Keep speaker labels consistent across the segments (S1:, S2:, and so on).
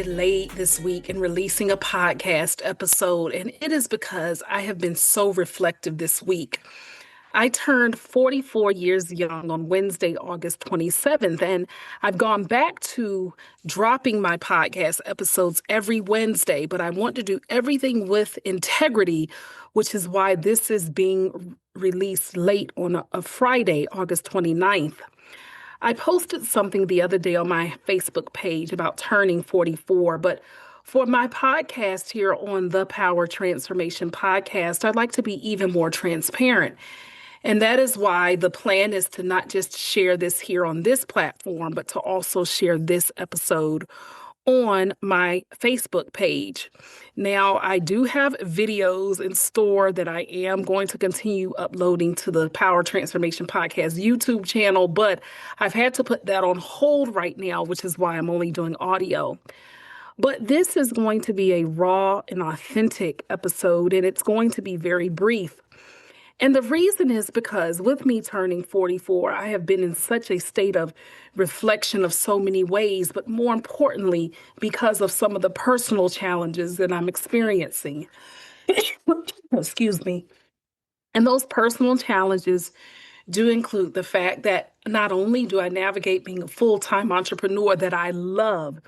S1: delayed this week in releasing a podcast episode, and it is because I have been so reflective this week. I turned 44 years young on Wednesday, August 27th, and I've gone back to dropping my podcast episodes every Wednesday, but I want to do everything with integrity, which is why this is being released late on a Friday, August 29th. I posted something the other day on my Facebook page about turning 44, but for my podcast here on the Power Transformation Podcast, I'd like to be even more transparent. And that is why the plan is to not just share this here on this platform, but to also share this episode on my Facebook page. Now, I do have videos in store that I am going to continue uploading to the Power Transformation Podcast YouTube channel, but I've had to put that on hold right now, which is why I'm only doing audio. But this is going to be a raw and authentic episode, and it's going to be very brief. And the reason is because with me turning 44, I have been in such a state of reflection of so many ways, but more importantly, because of some of the personal challenges that I'm experiencing. Excuse me. And those personal challenges do include the fact that not only do I navigate being a full-time entrepreneur that I love,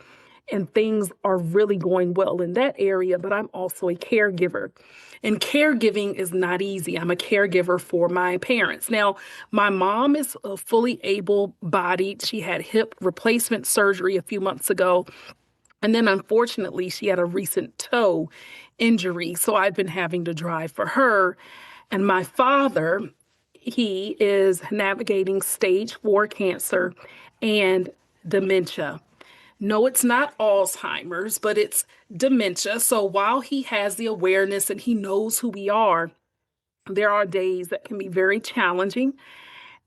S1: and things are really going well in that area, but I'm also a caregiver. And caregiving is not easy. I'm a caregiver for my parents. Now, my mom is fully able-bodied. She had hip replacement surgery a few months ago. And then unfortunately, she had a recent toe injury. So I've been having to drive for her. And my father, he is navigating stage 4 cancer and dementia. No, it's not Alzheimer's, but it's dementia. So while he has the awareness and he knows who we are, there are days that can be very challenging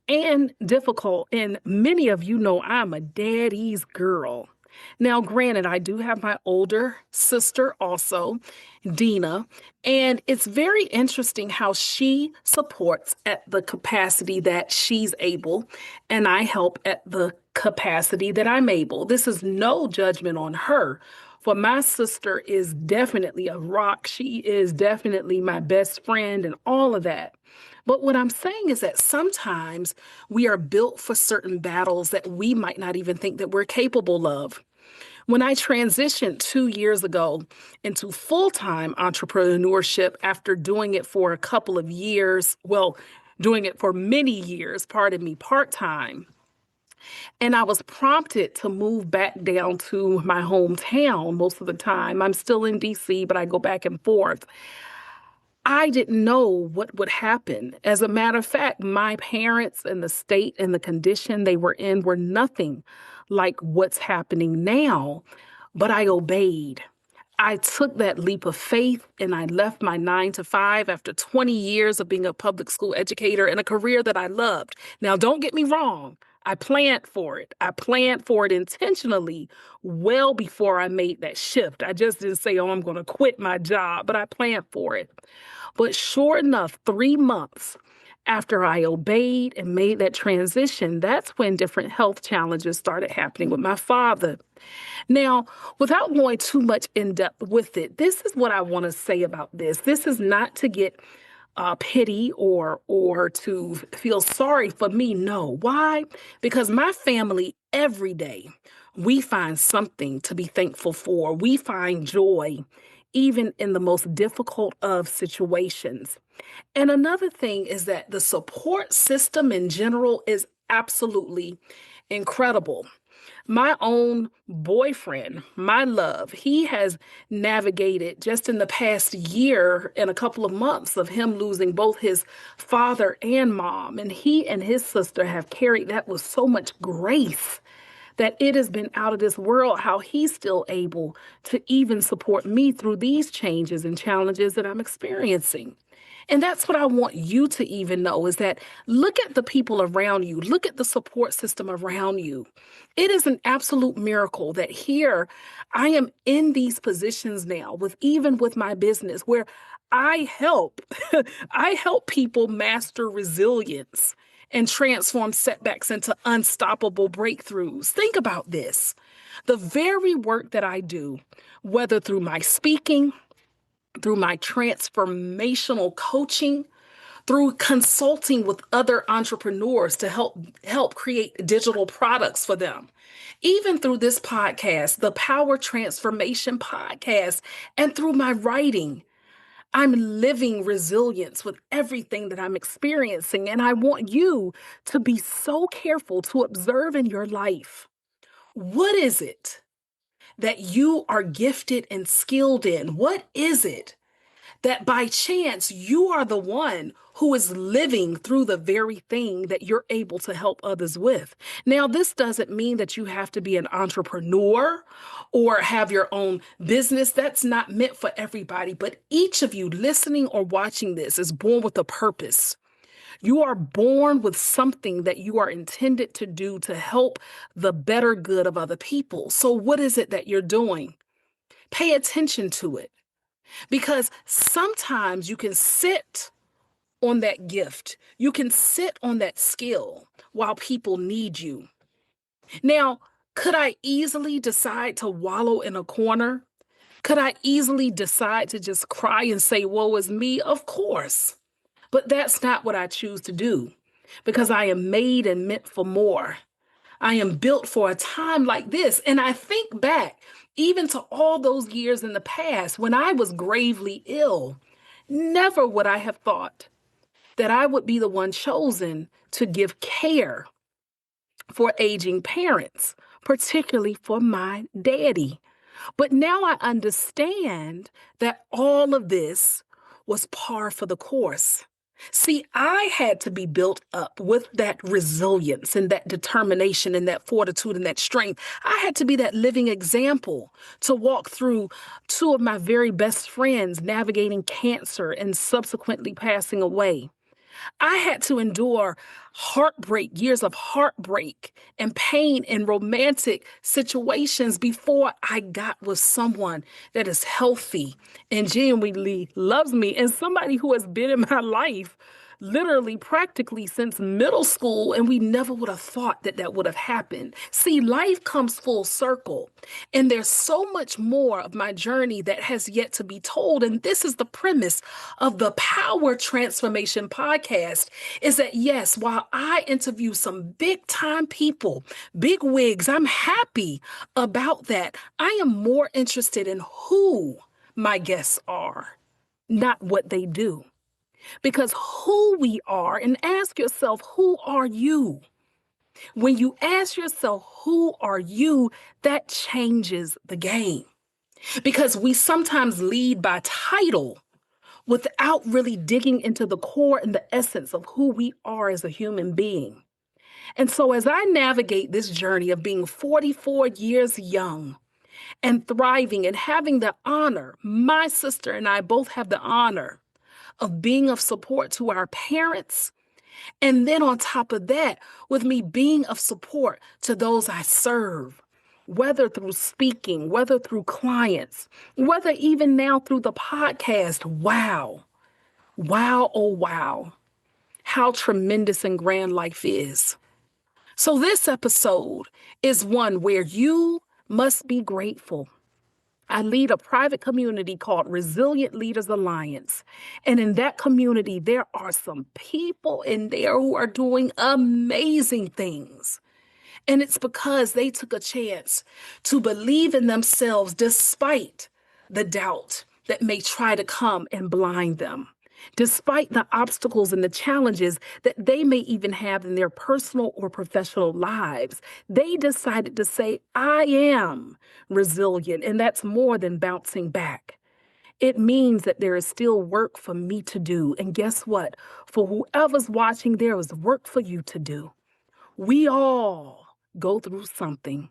S1: and difficult. And many of you know I'm a daddy's girl. Now, granted, I do have my older sister also, Dina, and it's very interesting how she supports at the capacity that she's able, and I help at the capacity that I'm able. This is no judgment on her. For my sister is definitely a rock. She is definitely my best friend and all of that. But what I'm saying is that sometimes we are built for certain battles that we might not even think that we're capable of. When I transitioned 2 years ago into full-time entrepreneurship after doing it for a couple of years, well, doing it for many years, pardon me, part-time, and I was prompted to move back down to my hometown most of the time. I'm still in DC, but I go back and forth. I didn't know what would happen. As a matter of fact, my parents and the state and the condition they were in were nothing like what's happening now, but I obeyed. I took that leap of faith and I left my 9 to 5 after 20 years of being a public school educator in a career that I loved. Now, don't get me wrong. I planned for it. I planned for it intentionally well before I made that shift. I just didn't say, oh, I'm going to quit my job, but I planned for it. But sure enough, 3 months after I obeyed and made that transition, that's when different health challenges started happening with my father. Now, without going too much in depth with it, this is what I want to say about this. This is not to get pity or to feel sorry for me. No. Why? Because my family every day, we find something to be thankful for. We find joy even in the most difficult of situations. And another thing is that the support system in general is absolutely incredible. My own boyfriend, my love, he has navigated just in the past year and a couple of months of him losing both his father and mom. And he and his sister have carried that with so much grace that it has been out of this world how he's still able to even support me through these changes and challenges that I'm experiencing. And that's what I want you to even know is that look at the people around you. Look at the support system around you. It is an absolute miracle that here I am in these positions now even with my business where I help, I help people master resilience and transform setbacks into unstoppable breakthroughs. Think about this. The very work that I do, whether through my speaking, through my transformational coaching, through consulting with other entrepreneurs to help create digital products for them, even through this podcast, the Power Transformation Podcast, and through my writing, I'm living resilience with everything that I'm experiencing. And I want you to be so careful to observe in your life, what is it that you are gifted and skilled in? What is it that by chance you are the one who is living through the very thing that you're able to help others with? Now, this doesn't mean that you have to be an entrepreneur or have your own business. That's not meant for everybody. But each of you listening or watching this is born with a purpose. You are born with something that you are intended to do to help the better good of other people. So, what is it that you're doing? Pay attention to it. Because sometimes you can sit on that gift, you can sit on that skill while people need you. Now, could I easily decide to wallow in a corner? Could I easily decide to just cry and say, woe is me? Of course. But that's not what I choose to do because I am made and meant for more. I am built for a time like this. And I think back even to all those years in the past when I was gravely ill. Never would I have thought that I would be the one chosen to give care for aging parents, particularly for my daddy. But now I understand that all of this was par for the course. See, I had to be built up with that resilience and that determination and that fortitude and that strength. I had to be that living example to walk through two of my very best friends navigating cancer and subsequently passing away. I had to endure heartbreak, years of heartbreak and pain in romantic situations before I got with someone that is healthy and genuinely loves me and somebody who has been in my life literally practically since middle school, and we never would have thought that that would have happened. See, life comes full circle, and there's so much more of my journey that has yet to be told. And this is the premise of the Power Transformation Podcast, is that yes, while I interview some big time people, big wigs, I'm happy about that. I am more interested in who my guests are, not what they do. Because who we are, and ask yourself, who are you? When you ask yourself, who are you, that changes the game. Because we sometimes lead by title without really digging into the core and the essence of who we are as a human being. And so as I navigate this journey of being 44 years young and thriving and having the honor, my sister and I both have the honor of being of support to our parents. And then on top of that, with me being of support to those I serve, whether through speaking, whether through clients, whether even now through the podcast. Wow. Wow. Oh, wow. How tremendous and grand life is. So this episode is one where you must be grateful. I lead a private community called Resilient Leaders Alliance. And in that community, there are some people in there who are doing amazing things. And it's because they took a chance to believe in themselves despite the doubt that may try to come and blind them, despite the obstacles and the challenges that they may even have in their personal or professional lives. They decided to say, I am resilient, and that's more than bouncing back. It means that there is still work for me to do. And guess what? For whoever's watching, there is work for you to do. We all go through something.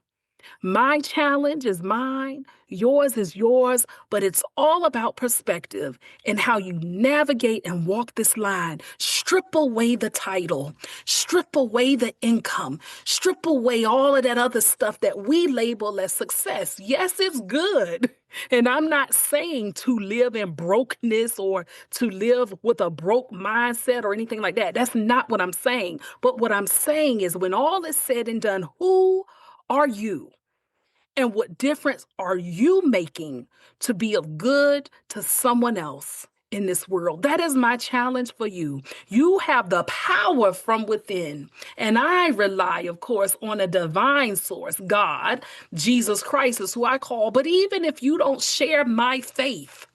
S1: My challenge is mine, yours is yours, but it's all about perspective and how you navigate and walk this line. Strip away the title, strip away the income, strip away all of that other stuff that we label as success. Yes, it's good. And I'm not saying to live in brokenness or to live with a broke mindset or anything like that. That's not what I'm saying. But what I'm saying is when all is said and done, who are you? And what difference are you making to be of good to someone else in this world? That is my challenge for you. You have the power from within. And I rely, of course, on a divine source, God. Jesus Christ is who I call. But even if you don't share my faith,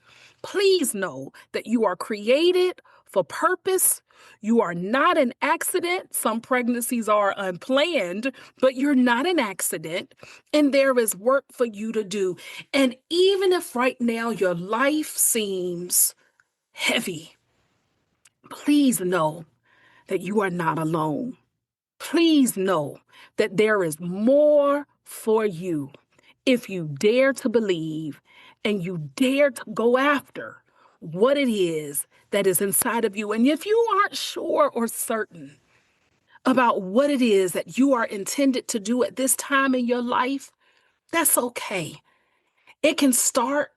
S1: please know that you are created for purpose. You are not an accident. Some pregnancies are unplanned, but you're not an accident. And there is work for you to do. And even if right now your life seems heavy, please know that you are not alone. Please know that there is more for you if you dare to believe and you dare to go after what it is that is inside of you. And if you aren't sure or certain about what it is that you are intended to do at this time in your life, that's okay. It can start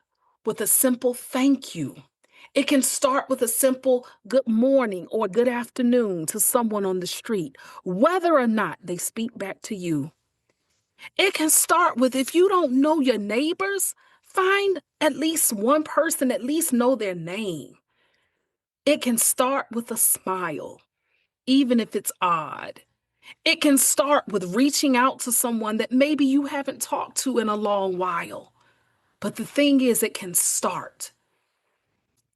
S1: with a simple thank you. It can start with a simple good morning or good afternoon to someone on the street, whether or not they speak back to you. It can start with, if you don't know your neighbors, find at least one person, at least know their name. It can start with a smile, even if it's odd. It can start with reaching out to someone that maybe you haven't talked to in a long while. But the thing is, it can start.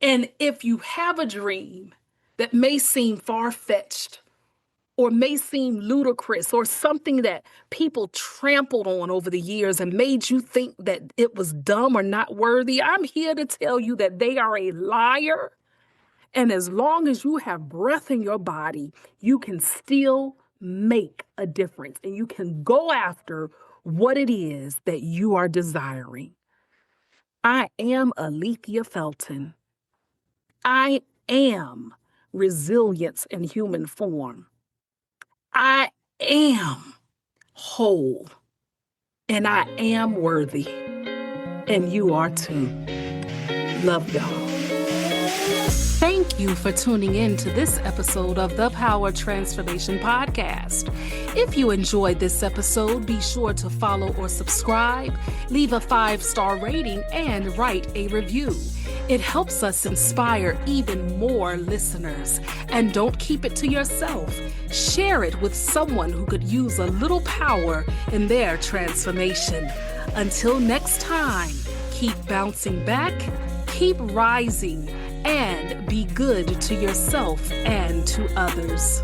S1: And if you have a dream that may seem far-fetched or may seem ludicrous or something that people trampled on over the years and made you think that it was dumb or not worthy, I'm here to tell you that they are a liar. And as long as you have breath in your body, you can still make a difference and you can go after what it is that you are desiring. I am Alethea Felton. I am resilience in human form. I am whole, and I am worthy, and you are too. Love y'all. Thank you for tuning in to this episode of the Power Transformation Podcast. If you enjoyed this episode, be sure to follow or subscribe, leave a 5-star rating, and write a review. It helps us inspire even more listeners. And don't keep it to yourself. Share it with someone who could use a little power in their transformation. Until next time, keep bouncing back, keep rising, and be good to yourself and to others.